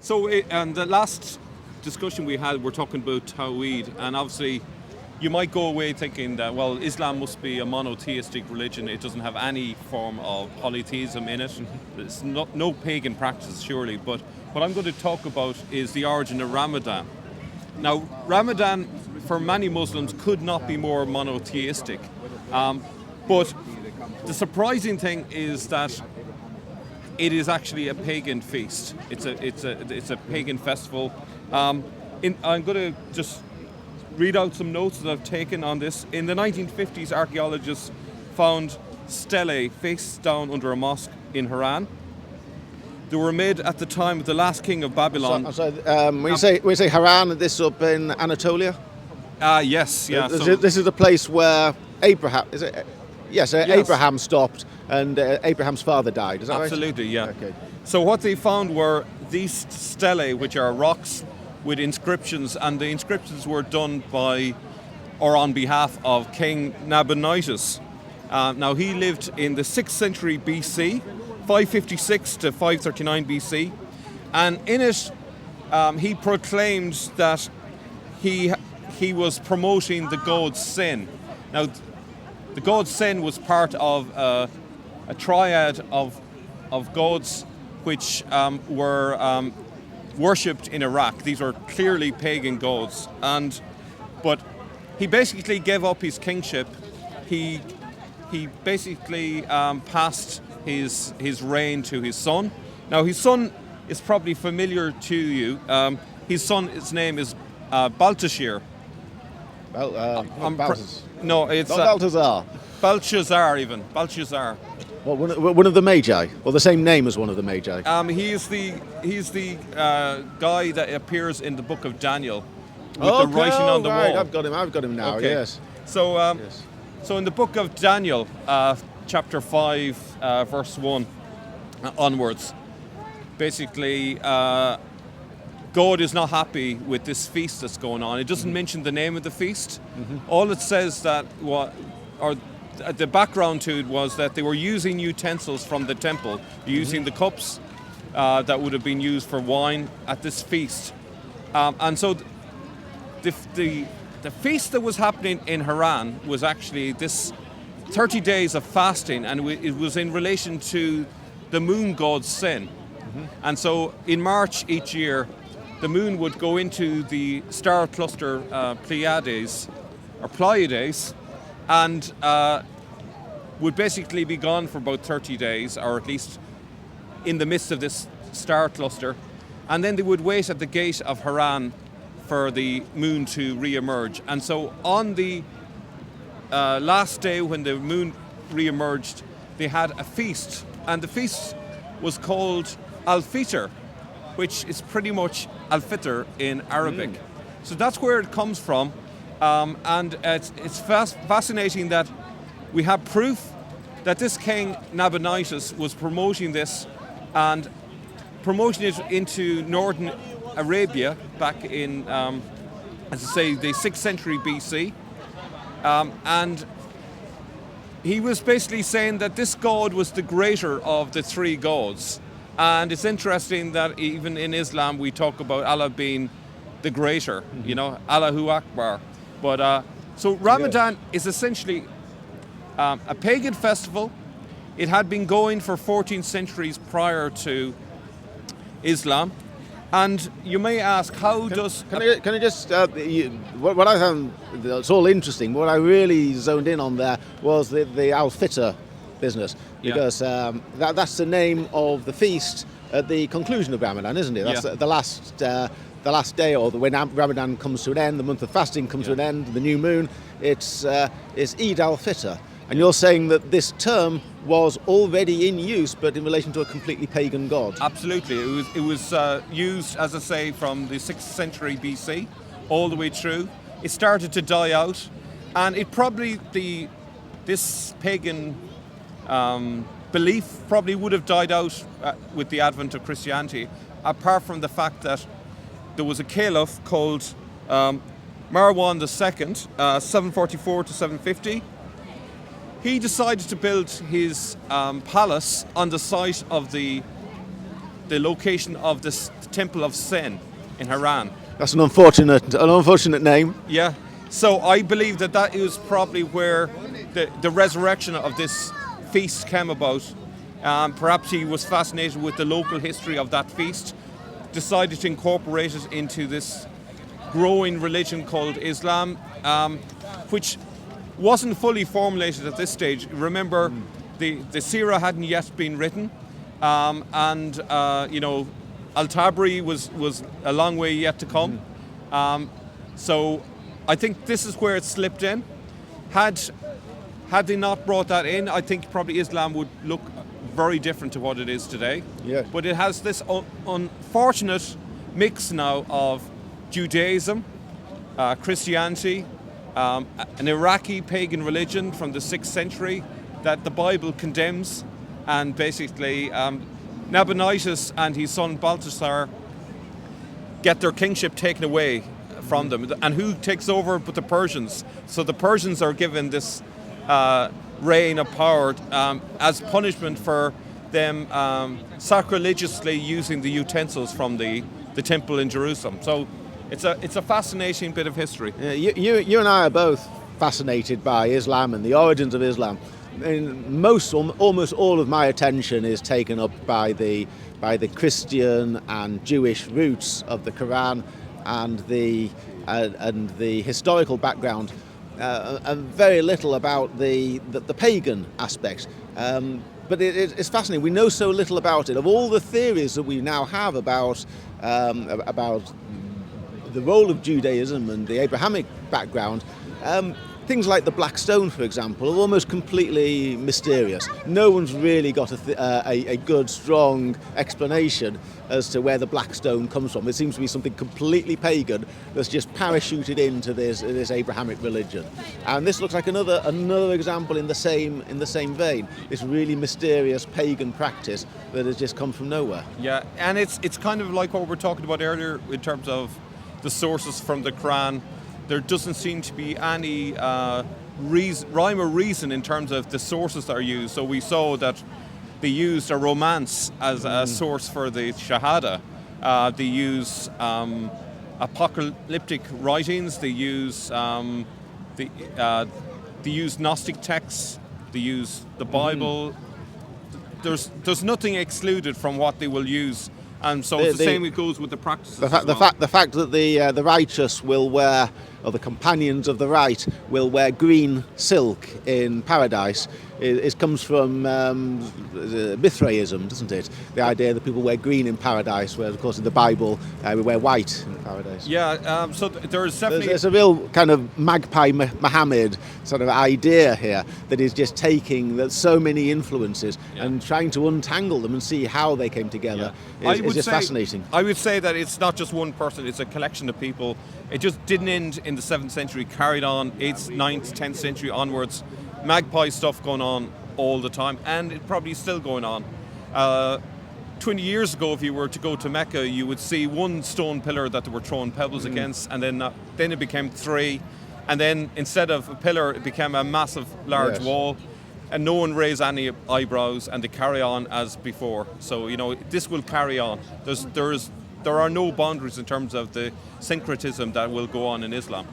And the last discussion we had, we're talking about Tawhid, and obviously you might go away thinking that, well, Islam must be a monotheistic religion. It doesn't have any form of polytheism in it. It's no pagan practice, surely. But what I'm going to talk about is the origin of Ramadan. Now, Ramadan, for many Muslims, could not be more monotheistic. But the surprising thing is that it is actually a pagan feast. It's a pagan festival. I'm going to just read out some notes that I've taken on this. In the 1950s, archaeologists found stelae face down under a mosque in Haran. They were made at the time of the last king of Babylon. When you say Haran, this is up in Anatolia? Yes, yeah. This is the place where Abraham, is it? Yes, Abraham stopped and Abraham's father died, is that Absolutely, right? yeah. Okay. So what they found were these stelae, which are rocks with inscriptions, and the inscriptions were done by or on behalf of King Nabonidus. Now, he lived in the 6th century BC, 556 to 539 BC, and in it he proclaimed that he was promoting the god Sin. Now, the god Sin was part of a triad of gods which were worshipped in Iraq. These were clearly pagan gods, but he basically gave up his kingship. He basically passed his reign to his son. Now, his son is probably familiar to you. His name is Baltashir. No, it's Balthazar. Belshazzar, even Belshazzar. Well, one of the Magi, or the same name as one of the Magi. He's the guy that appears in the book of Daniel with the writing on the right. wall. I've got him now. Okay. Yes. So, Yes. so in the book of Daniel, chapter 5, verse 1 onwards, basically, God is not happy with this feast that's going on. It doesn't mention the name of the feast. All it says that the background to it was that they were using utensils from the temple, using the cups that would have been used for wine at this feast. And so the feast that was happening in Haran was actually this 30 days of fasting, and it was in relation to the moon god Sin. And so in March each year, the moon would go into the star cluster Pleiades, and would basically be gone for about 30 days, or at least in the midst of this star cluster. And then they would wait at the gate of Haran for the moon to re-emerge. And so on the last day when the moon re-emerged, they had a feast. And the feast was called Al-Fitr, which is pretty much Al-Fitr in Arabic. So that's where it comes from. And it's fascinating that we have proof that this king Nabonidus was promoting this and promoting it into northern Arabia back in, as I say, the 6th century BC. And he was basically saying that this god was the greater of the three gods. And it's interesting that even in Islam we talk about Allah being the greater, Allahu Akbar. But so Ramadan is essentially a pagan festival. It had been going for 14 centuries prior to Islam. And you may ask, how does... Can I just... what I found, it's all interesting, what I really zoned in on there was the Al-Fitr business, because that's the name of the feast at the conclusion of Ramadan, isn't it? That's the last day, or when Ramadan comes to an end, the month of fasting comes to an end, the new moon, it's Eid al-Fitr. And you're saying that this term was already in use, but in relation to a completely pagan god. Absolutely. It was used, as I say, from the 6th century BC all the way through. It started to die out, and it probably, this pagan belief probably would have died out with the advent of Christianity, apart from the fact that there was a caliph called Marwan II, 744 to 750. He decided to build his palace on the site of the the location of this Temple of Sen in Haran. That's an unfortunate name. Yeah. So I believe that is probably where the resurrection of this feast came about. Perhaps he was fascinated with the local history of that feast, decided to incorporate it into this growing religion called Islam, which wasn't fully formulated at this stage. Remember, the Sirah hadn't yet been written, and Al-Tabari was a long way yet to come. So I think this is where it slipped in. Had they not brought that in, I think probably Islam would look very different to what it is today. Yeah. But it has this unfortunate mix now of Judaism, Christianity, an Iraqi pagan religion from the 6th century that the Bible condemns, and basically Nabonidus and his son Balthasar get their kingship taken away from them. And who takes over but the Persians? So the Persians are given this reign of power as punishment for them sacrilegiously using the utensils from the temple in Jerusalem. So it's a fascinating bit of history. You and I are both fascinated by Islam and the origins of Islam. And almost all of my attention is taken up by the Christian and Jewish roots of the Quran and the historical background, and very little about the pagan aspect. But it's fascinating. We know so little about it. Of all the theories that we now have about the role of Judaism and the Abrahamic background, things like the Black Stone, for example, are almost completely mysterious. No one's really got a good, strong explanation as to where the Black Stone comes from. It seems to be something completely pagan that's just parachuted into this Abrahamic religion. And this looks like another example in the same vein. This really mysterious pagan practice that has just come from nowhere. Yeah, and it's kind of like what we were talking about earlier in terms of the sources from the Quran. There doesn't seem to be any rhyme or reason in terms of the sources that are used. So we saw that they used a romance as a source for the Shahada. They use apocalyptic writings. They use Gnostic texts. They use the Bible. There's nothing excluded from what they will use. And so it's the same it goes with the practices. The fact that the righteous will wear, or the companions of the right will wear green silk in paradise, comes from Mithraism, doesn't it? The idea that people wear green in paradise, whereas of course in the Bible we wear white in paradise. Yeah, so there's definitely... There's a real kind of magpie Muhammad sort of idea here that is just taking so many influences and trying to untangle them and see how they came together. It's just fascinating. I would say that it's not just one person, it's a collection of people. It just didn't end in the 7th century, carried on 8th, 9th, 10th century onwards. Magpie stuff going on all the time, and it's probably still going on. 20 years ago, if you were to go to Mecca, you would see one stone pillar that they were throwing pebbles against, and then it became 3, and then instead of a pillar, it became a massive, large wall, and no one raised any eyebrows, and they carry on as before. So this will carry on. There are no boundaries in terms of the syncretism that will go on in Islam.